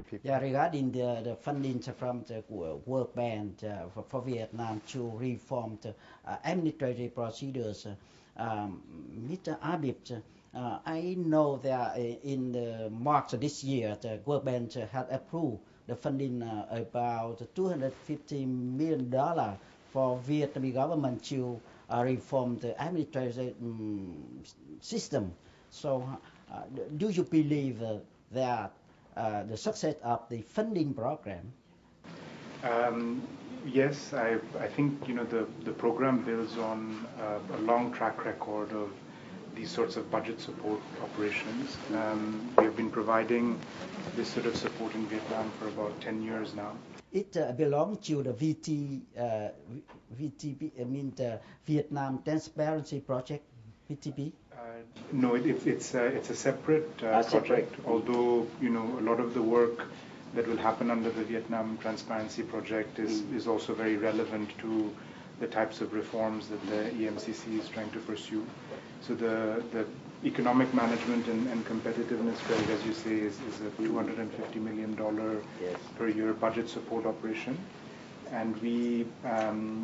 people. Yeah, regarding the funding from the World Bank for Vietnam to reform the administrative procedures, Mr. Habib, I know that in the March this year, the World Bank had approved the funding about $250 million for Vietnamese government to reform the administrative system. So, do you believe that the success of the funding program? Um, yes, I think the program builds on a long track record of these sorts of budget support operations. We have been providing this sort of support in Vietnam for about 10 years now. It belongs to the VTP, I mean the Vietnam Transparency Project, VTP. No, it's a separate project. Although a lot of the work that will happen under the Vietnam Transparency Project is also very relevant to the types of reforms that the EMCC is trying to pursue. So the economic management and competitiveness credit, as you say, is a $250 million per year budget support operation. And we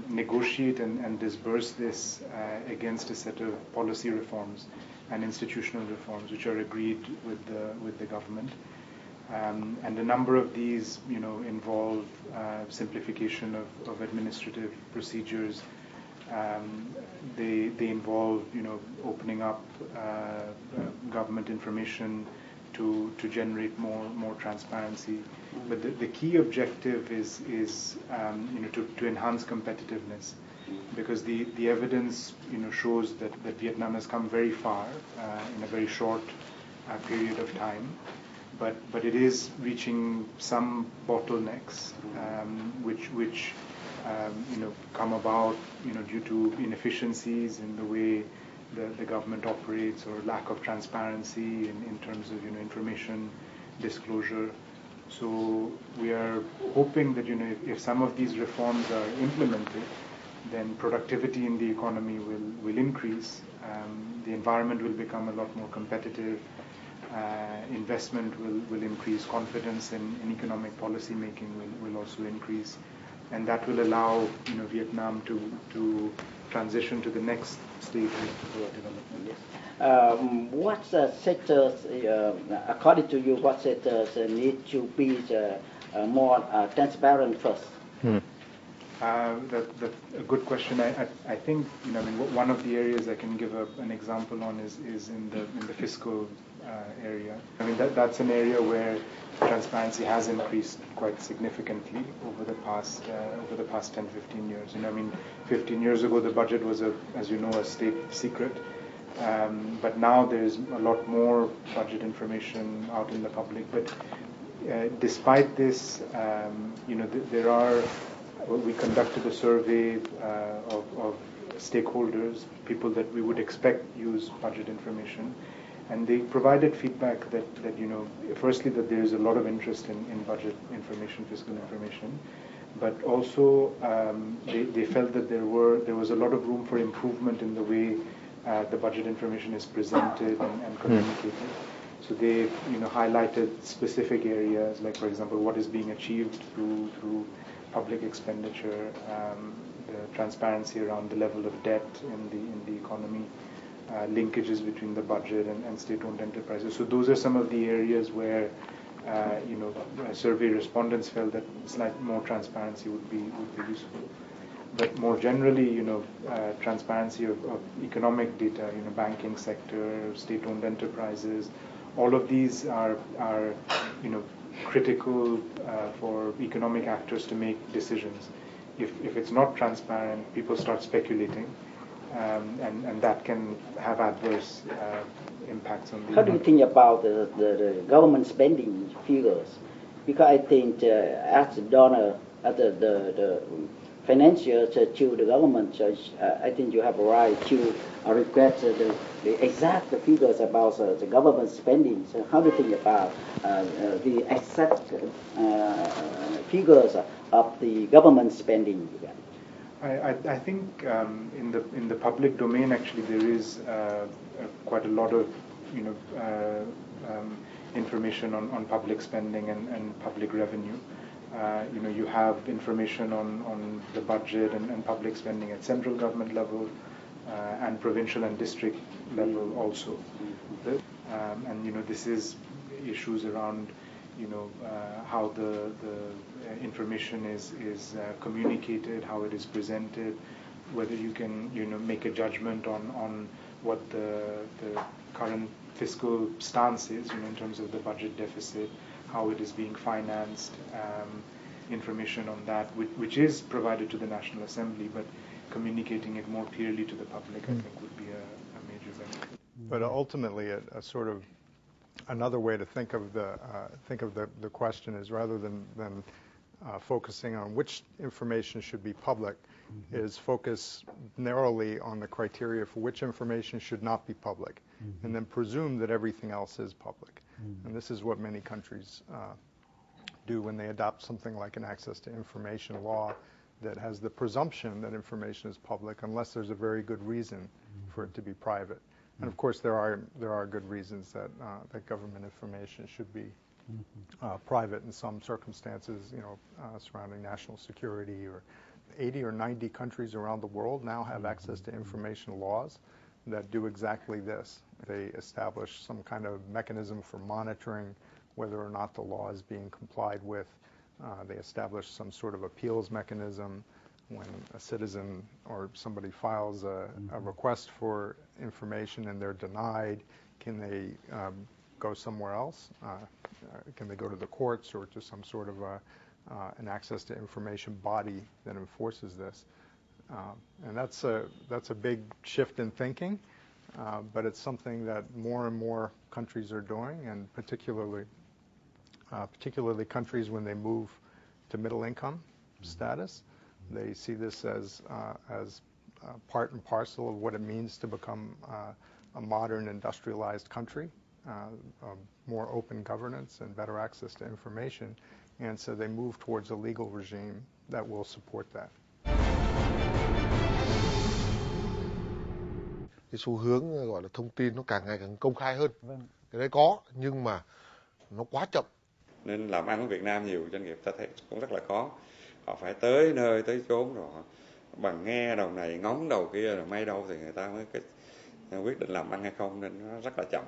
negotiate and disburse this against a set of policy reforms and institutional reforms which are agreed with the government. And a number of these, involve simplification of administrative procedures. They involve, opening up government information to generate more transparency. But the key objective is to enhance competitiveness, because the evidence shows that Vietnam has come very far in a very short period of time. But it is reaching some bottlenecks, which come about due to inefficiencies in the way the government operates, or lack of transparency in terms of information disclosure. So we are hoping that if some of these reforms are implemented, then productivity in the economy will increase. The environment will become a lot more competitive. Investment will increase, confidence in economic policy making will also increase, and that will allow Vietnam to transition to the next stage of development. Yes. What sectors, according to you, what sectors need to be more transparent first? That's a good question. I think one of the areas I can give an example on is in the fiscal area. That's an area where transparency has increased quite significantly over the past 10-15 years. 15 years ago the budget was as you know, a state secret. But now there's a lot more budget information out in the public. But despite this, there are. We conducted a survey of stakeholders, people that we would expect use budget information, and they provided feedback that firstly that there is a lot of interest in budget information, fiscal information, but also they felt that there was a lot of room for improvement in the way the budget information is presented and communicated. So they highlighted specific areas, like for example what is being achieved through public expenditure, the transparency around the level of debt in the economy, linkages between the budget and state-owned enterprises. So those are some of the areas where survey respondents felt that slight more transparency would be useful. But more generally, transparency of economic data, banking sector, state-owned enterprises, all of these are critical for economic actors to make decisions. If it's not transparent, people start speculating, and that can have adverse impacts on the How do you think about the government spending figures? Because I think as a donor, as the financiers to the government, I think you have a right to request the exact figures about the government spending. So how do you think about the exact figures of the government spending? I think in the public domain, actually, there is quite a lot of information on public spending and public revenue. You have information on the budget and public spending at central government level and provincial and district level also. And this is issues around how the information is communicated, how it is presented, whether you can make a judgment on what the current fiscal stance is in terms of the budget deficit, how it is being financed, information on that, which is provided to the National Assembly, but communicating it more clearly to the public, I think, would be a major benefit. But ultimately, a sort of another way to think of the question is, rather than focusing on which information should be public, is focus narrowly on the criteria for which information should not be public, and then presume that everything else is public. And this is what many countries do when they adopt something like an access to information law that has the presumption that information is public unless there's a very good reason for it to be private. And of course, there are good reasons that government information should be private in some circumstances, surrounding national security. Or 80 or 90 countries around the world now have access to information laws that do exactly this. They establish some kind of mechanism for monitoring whether or not the law is being complied with. They establish some sort of appeals mechanism. When a citizen or somebody files a request for information and they're denied, can they go somewhere else? Can they go to the courts or to some sort of an access to information body that enforces this? And that's a big shift in thinking, but it's something that more and more countries are doing, and particularly countries when they move to middle income status. They see this as part and parcel of what it means to become a modern industrialized country, more open governance and better access to information, and so they move towards a legal regime that will support that. Cái xu hướng gọi là thông tin nó càng ngày càng công khai hơn. Cái đấy có, nhưng mà nó quá chậm. Nên làm ăn ở Việt Nam nhiều doanh nghiệp ta thấy cũng rất là khó. Họ phải tới nơi tới chốn rồi bằng nghe đầu này ngóng đầu kia rồi may đâu thì người ta mới quyết định làm ăn hay không, nên nó rất là chậm.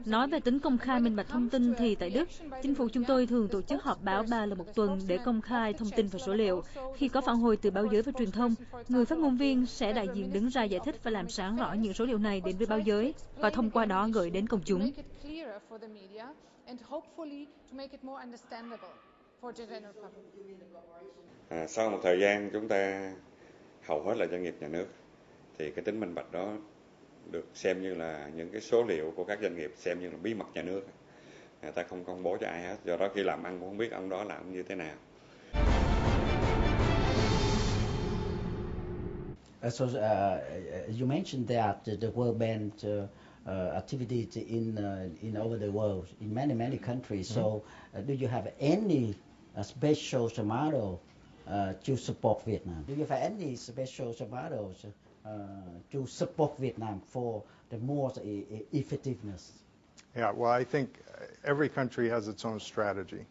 Nói về tính công khai minh bạch thông tin thì tại Đức, chính phủ chúng tôi thường tổ chức họp báo 3 lần một tuần để công khai thông tin và số liệu. Khi có phản hồi từ báo giới và truyền thông, người phát ngôn viên sẽ đại diện đứng ra giải thích và làm sáng rõ những số liệu này đến với báo giới và thông qua đó gửi đến công chúng. Sau một thời gian chúng ta hầu hết là doanh nghiệp nhà nước, thì cái tính minh bạch đó được xem như là những cái số liệu của các doanh nghiệp xem như là bí mật nhà nước, người ta không công bố cho ai hết, do đó khi làm ăn cũng không biết ông đó làm như thế nào. So you mentioned that the World Bank activities in over the world in many countries. So do you have any special model to support Vietnam? Do you have any special models to support Vietnam for the more effectiveness? Yeah, well, I think every country has its own strategy.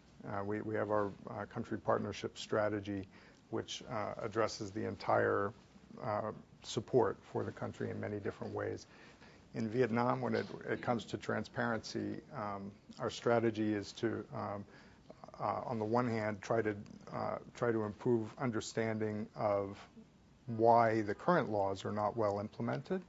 We have our country partnership strategy, which addresses the entire support for the country in many different ways. In Vietnam, when it comes to transparency, our strategy is to, on the one hand, try to improve understanding of why the current laws are not well implemented,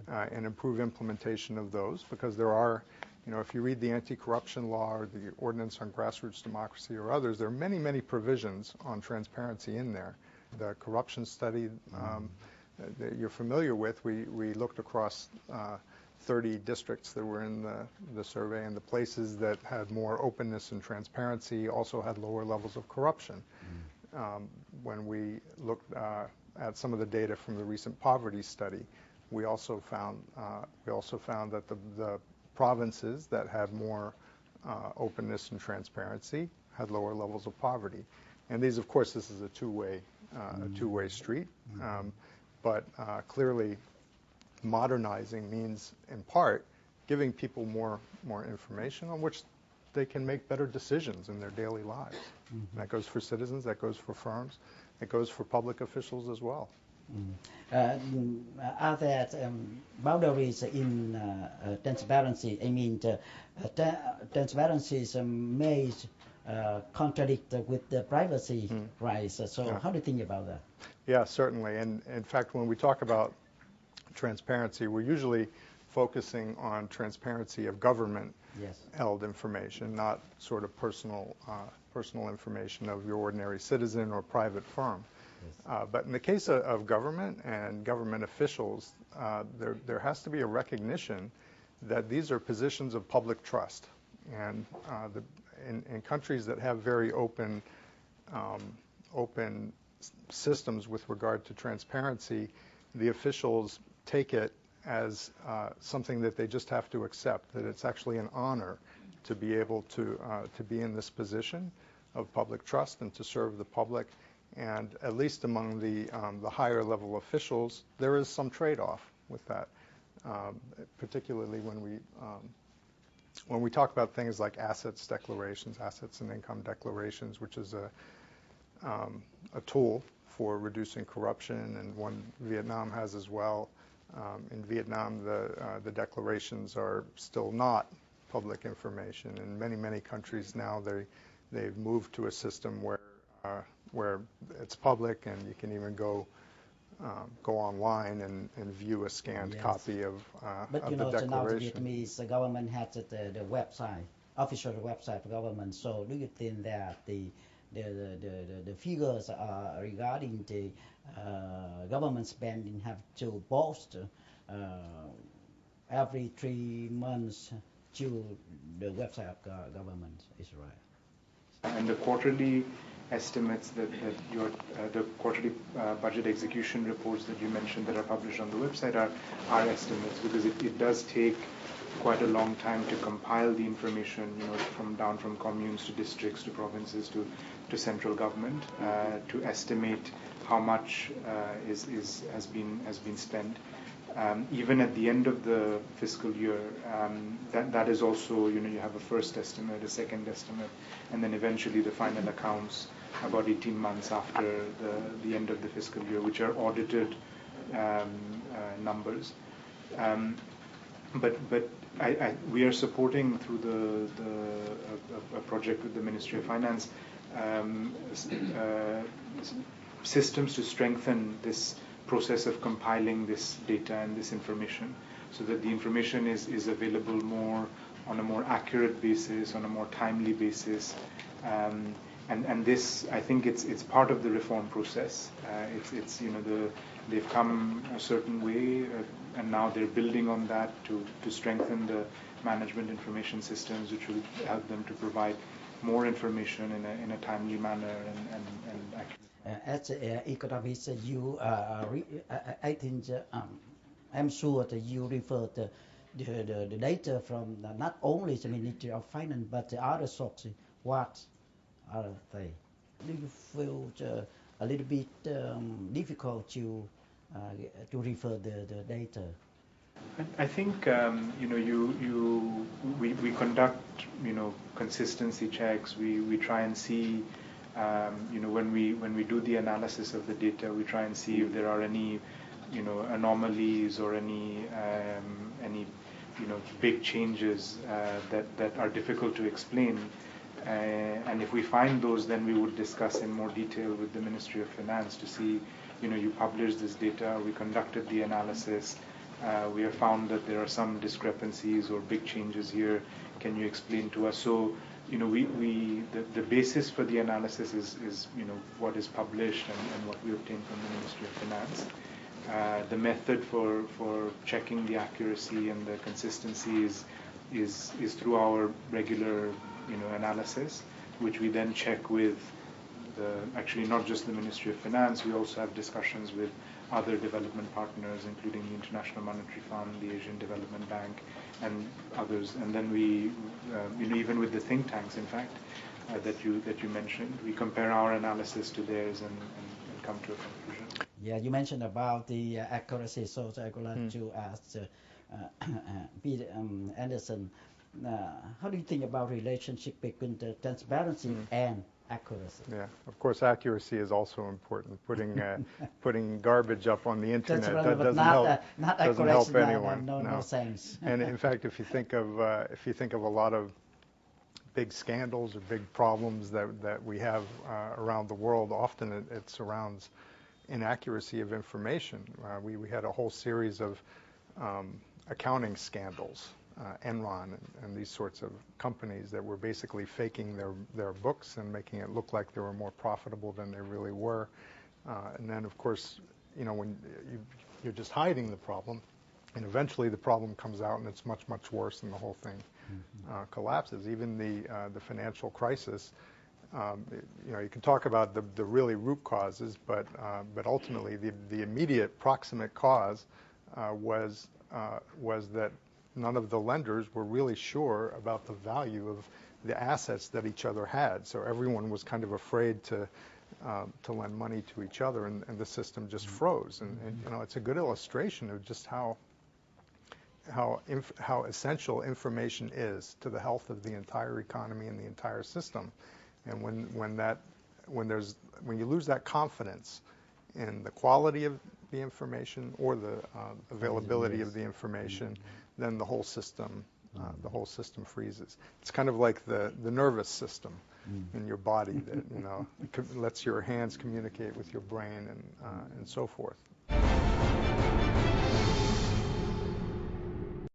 and improve implementation of those, because there are, if you read the anti-corruption law or the ordinance on grassroots democracy or others, there are many provisions on transparency in there. The corruption study that you're familiar with, we looked across 30 districts that were in the survey, and the places that had more openness and transparency also had lower levels of corruption. When we looked at some of the data from the recent poverty study, we also found that the provinces that had more openness and transparency had lower levels of poverty. And these, of course, this is a two-way street. But clearly, modernizing means, in part, giving people more information on which they can make better decisions in their daily lives. Mm-hmm. That goes for citizens, that goes for firms, it goes for public officials as well. Are there boundaries in transparency? I mean, transparency may contradict with the privacy rights. So Yeah. how do you think about that? Yeah, certainly. And in fact, when we talk about transparency, we're usually focusing on transparency of government-held information, not sort of personal information of your ordinary citizen or private firm. But in the case of government and government officials, there has to be a recognition that these are positions of public trust. And in countries that have very open systems with regard to transparency, the officials take it as something that they just have to accept, that it's actually an honor to be able to be in this position of public trust and to serve the public. And at least among the higher level officials, there is some trade-off with that, particularly when we talk about things like assets declarations, assets and income declarations, which is a tool for reducing corruption, and one Vietnam has as well. In Vietnam, the declarations are still not public information. In many countries now, they've moved to a system where it's public, and you can even go online and view a scanned copy of the But now the declaration. Vietnamese government has the website, official website of government. So do you think that the figures regarding the government spending have to post every 3 months to the website of government? Is right. And the quarterly estimates that the quarterly budget execution reports that you mentioned that are published on the website are estimates, because it does take quite a long time to compile the information, down from communes to districts to provinces to central government, to estimate how much has been spent. Even at the end of the fiscal year, that is also, you have a first estimate, a second estimate, and then eventually the final accounts about 18 months after the end of the fiscal year, which are audited numbers. But we are supporting through a project with the Ministry of Finance systems to strengthen this process of compiling this data and this information, so that the information is available on a more accurate basis, on a more timely basis. And this, I think, it's part of the reform process. It's they've come a certain way, and now they're building on that to strengthen the management information systems, which will help them to provide more information in a timely manner and accurate. As economists, I think I'm sure that you refer to the data from not only the Ministry of Finance but the other sources. What are they? Do you feel a little bit difficult to refer the data? I think we conduct consistency checks. We try and see when we do the analysis of the data, we try and see if there are any anomalies or any big changes that are difficult to explain. And if we find those, then we would discuss in more detail with the Ministry of Finance to see, you published this data, we conducted the analysis, we have found that there are some discrepancies or big changes here, can you explain to us? So, the basis for the analysis is what is published and what we obtain from the Ministry of Finance. The method for checking the accuracy and the consistency is through our regular analysis, which we then check with actually not just the Ministry of Finance, we also have discussions with other development partners, including the International Monetary Fund, the Asian Development Bank, and others. And then we, even with the think tanks, in fact, that you mentioned, we compare our analysis to theirs and come to a conclusion. Yeah, you mentioned about the accuracy, so I would like to ask Peter Anderson, how do you think about relationship between the transparency and accuracy? Yeah, of course, accuracy is also important. Putting garbage up on the internet that doesn't help anyone. No sense. And in fact, if you think of a lot of big scandals or big problems that we have around the world, often it surrounds inaccuracy of information. We had a whole series of accounting scandals, Enron and these sorts of companies that were basically faking their books and making it look like they were more profitable than they really were. And then, of course, when you're just hiding the problem, and eventually the problem comes out and it's much, much worse and the whole thing collapses. Even the financial crisis, you can talk about the really root causes, but ultimately the immediate proximate cause was that none of the lenders were really sure about the value of the assets that each other had. So everyone was kind of afraid to lend money to each other, and the system just froze. And it's a good illustration of just how essential information is to the health of the entire economy and the entire system. And when you lose that confidence in the quality of the information or the availability of the information, then the whole system freezes. It's kind of like the nervous system in your body that lets your hands communicate with your brain and so forth.